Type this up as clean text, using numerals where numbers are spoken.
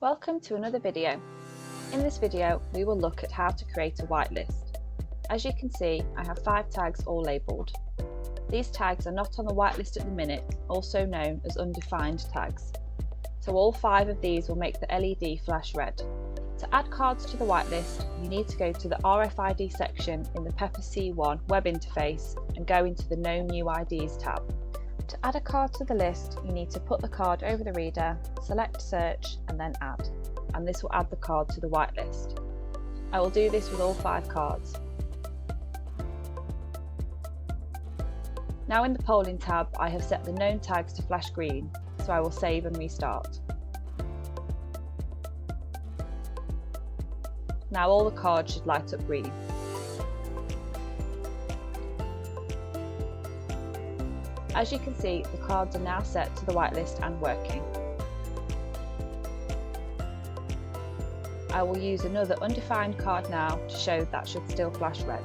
Welcome to another video. In this video, we will look at how to create a whitelist. As you can see, I have 5 tags all labelled. These tags are not on the whitelist at the minute, also known as undefined tags. So all 5 of these will make the LED flash red. To add cards to the whitelist, you need to go to the RFID section in the Pepper C1 web interface and go into the No New IDs tab. To add a card to the list, you need to put the card over the reader, select search and then add, and this will add the card to the whitelist. I will do this with all 5 cards. Now in the polling tab, I have set the known tags to flash green, so I will save and restart. Now all the cards should light up green. As you can see, the cards are now set to the whitelist and working. I will use another undefined card now to show that should still flash red.